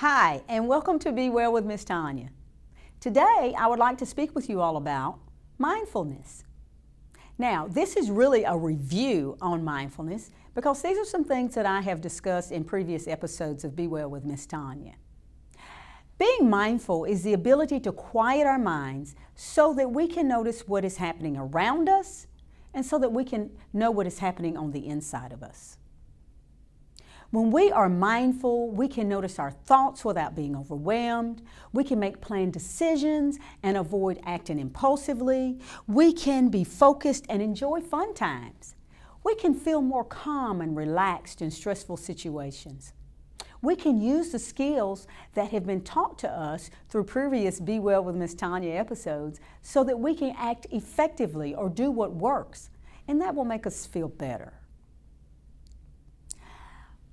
Hi, and welcome to Be Well with Miss Tonia. Today, I would like to speak with you all about mindfulness. Now, this is really a review on mindfulness because these are some things that I have discussed in previous episodes of Be Well with Miss Tonia. Being mindful is the ability to quiet our minds so that we can notice what is happening around us and so that we can know what is happening on the inside of us. When we are mindful, we can notice our thoughts without being overwhelmed. We can make planned decisions and avoid acting impulsively. We can be focused and enjoy fun times. We can feel more calm and relaxed in stressful situations. We can use the skills that have been taught to us through previous Be Well with Miss Tonia episodes so that we can act effectively or do what works, and that will make us feel better.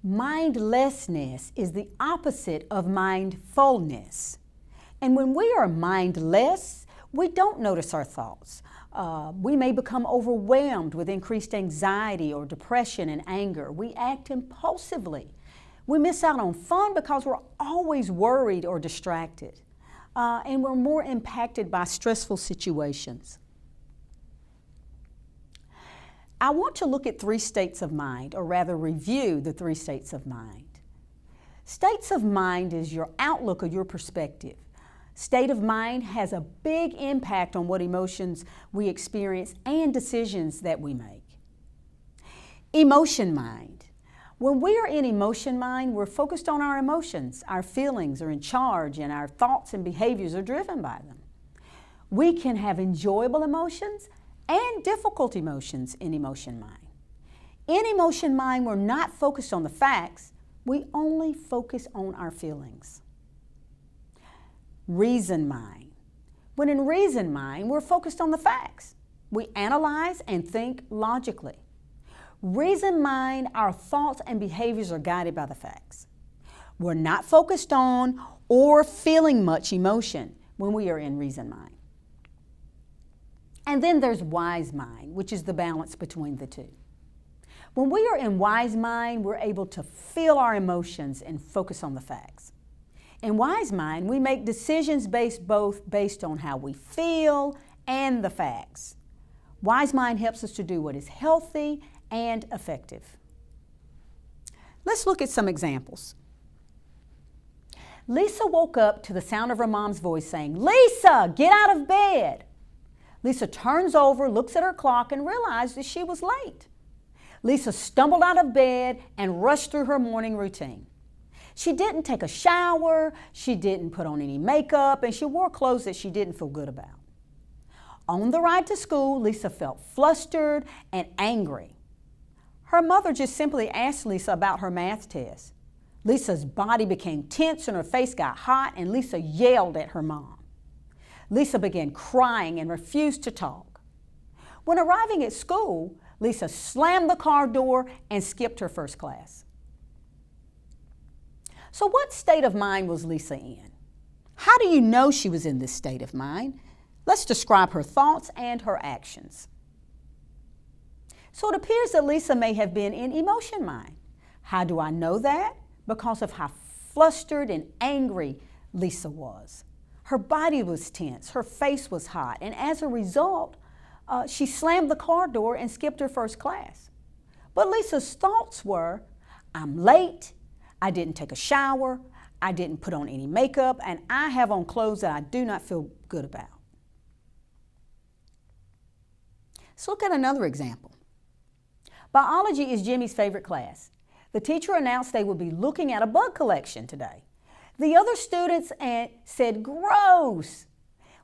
Mindlessness is the opposite of mindfulness. And when we are mindless, we don't notice our thoughts. We may become overwhelmed with increased anxiety or depression and anger. We act impulsively. We miss out on fun because we're always worried or distracted. And we're more impacted by stressful situations. I want to look at three states of mind, or rather review the three states of mind. States of mind is your outlook or your perspective. State of mind has a big impact on what emotions we experience and decisions that we make. Emotion mind. When we are in emotion mind, we're focused on our emotions. Our feelings are in charge and our thoughts and behaviors are driven by them. We can have enjoyable emotions and difficult emotions in emotion mind. In emotion mind, we're not focused on the facts, we only focus on our feelings. Reason mind. When in reason mind, we're focused on the facts. We analyze and think logically. Reason mind, our thoughts and behaviors are guided by the facts. We're not focused on or feeling much emotion when we are in reason mind. And then there's wise mind, which is the balance between the two. When we are in wise mind, we're able to feel our emotions and focus on the facts. In wise mind, we make decisions based on how we feel and the facts. Wise mind helps us to do what is healthy and effective. Let's look at some examples. Lisa woke up to the sound of her mom's voice saying, "Lisa, get out of bed." Lisa turns over, looks at her clock, and realized that she was late. Lisa stumbled out of bed and rushed through her morning routine. She didn't take a shower, she didn't put on any makeup, and she wore clothes that she didn't feel good about. On the ride to school, Lisa felt flustered and angry. Her mother just simply asked Lisa about her math test. Lisa's body became tense and her face got hot, and Lisa yelled at her mom. Lisa began crying and refused to talk. When arriving at school, Lisa slammed the car door and skipped her first class. So what state of mind was Lisa in? How do you know she was in this state of mind? Let's describe her thoughts and her actions. So it appears that Lisa may have been in emotion mind. How do I know that? Because of how flustered and angry Lisa was. Her body was tense, her face was hot, and as a result, she slammed the car door and skipped her first class. But Lisa's thoughts were, I'm late, I didn't take a shower, I didn't put on any makeup, and I have on clothes that I do not feel good about. Let's look at another example. Biology is Jimmy's favorite class. The teacher announced they would be looking at a bug collection today. The other students said, "Gross."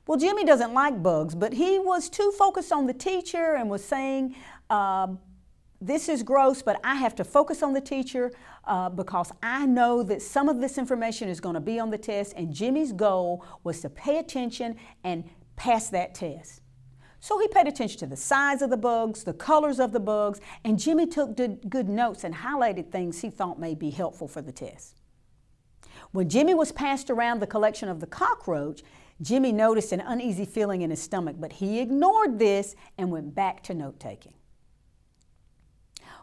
Well, Jimmy doesn't like bugs, but he was too focused on the teacher and was saying, this is gross, but I have to focus on the teacher because I know that some of this information is going to be on the test, and Jimmy's goal was to pay attention and pass that test. So he paid attention to the size of the bugs, the colors of the bugs, and Jimmy took good notes and highlighted things he thought may be helpful for the test. When Jimmy was passed around the collection of the cockroach, Jimmy noticed an uneasy feeling in his stomach, but he ignored this and went back to note-taking.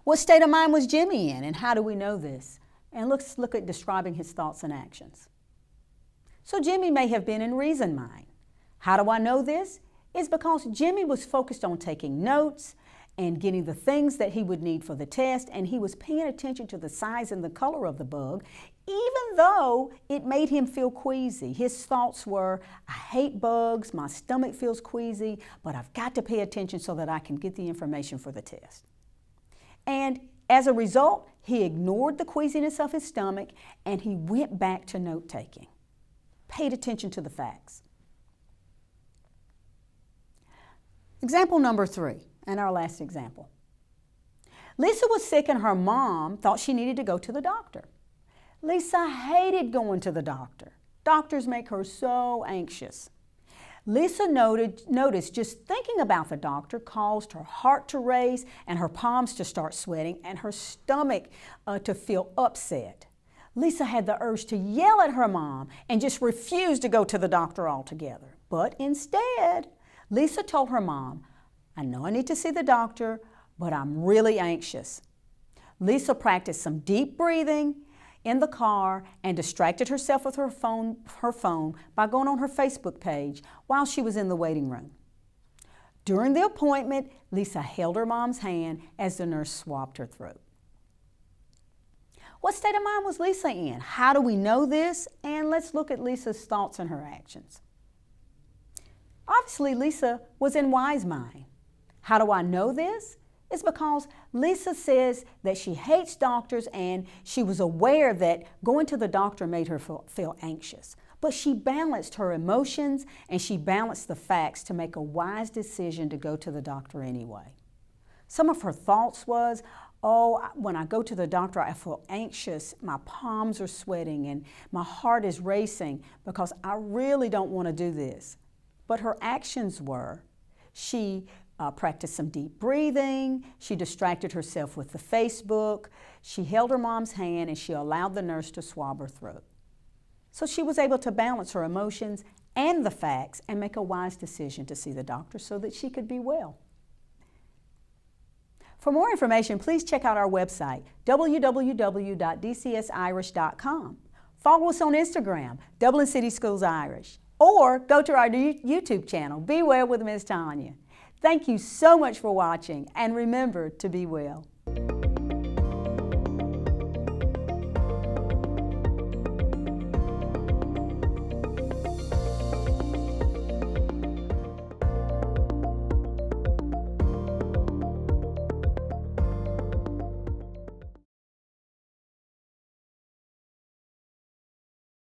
What state of mind was Jimmy in, and how do we know this? And let's look at describing his thoughts and actions. So Jimmy may have been in reason mind. How do I know this? It's because Jimmy was focused on taking notes and getting the things that he would need for the test, and he was paying attention to the size and the color of the bug, even though it made him feel queasy. His thoughts were, I hate bugs, my stomach feels queasy, but I've got to pay attention so that I can get the information for the test. And as a result, he ignored the queasiness of his stomach and he went back to note-taking. Paid attention to the facts. Example number 3, and our last example. Lisa was sick and her mom thought she needed to go to the doctor. Lisa hated going to the doctor. Doctors make her so anxious. Lisa noticed just thinking about the doctor caused her heart to race and her palms to start sweating and her stomach to feel upset. Lisa had the urge to yell at her mom and just refuse to go to the doctor altogether. But instead, Lisa told her mom, I know I need to see the doctor, but I'm really anxious. Lisa practiced some deep breathing in the car and distracted herself with her phone by going on her Facebook page while she was in the waiting room. During the appointment, Lisa held her mom's hand as the nurse swabbed her throat. What state of mind was Lisa in? How do we know this? And let's look at Lisa's thoughts and her actions. Obviously, Lisa was in wise mind. How do I know this? It's because Lisa says that she hates doctors and she was aware that going to the doctor made her feel anxious. But she balanced her emotions and she balanced the facts to make a wise decision to go to the doctor anyway. Some of her thoughts was, oh, when I go to the doctor, I feel anxious, my palms are sweating and my heart is racing because I really don't want to do this. But her actions were, she practiced some deep breathing, she distracted herself with the Facebook, she held her mom's hand and she allowed the nurse to swab her throat. So she was able to balance her emotions and the facts and make a wise decision to see the doctor so that she could be well. For more information, please check out our website, www.dcsirish.com. Follow us on Instagram, Dublin City Schools Irish, or go to our YouTube channel, Be Well with Ms. Tonia. Thank you so much for watching, and remember to be well.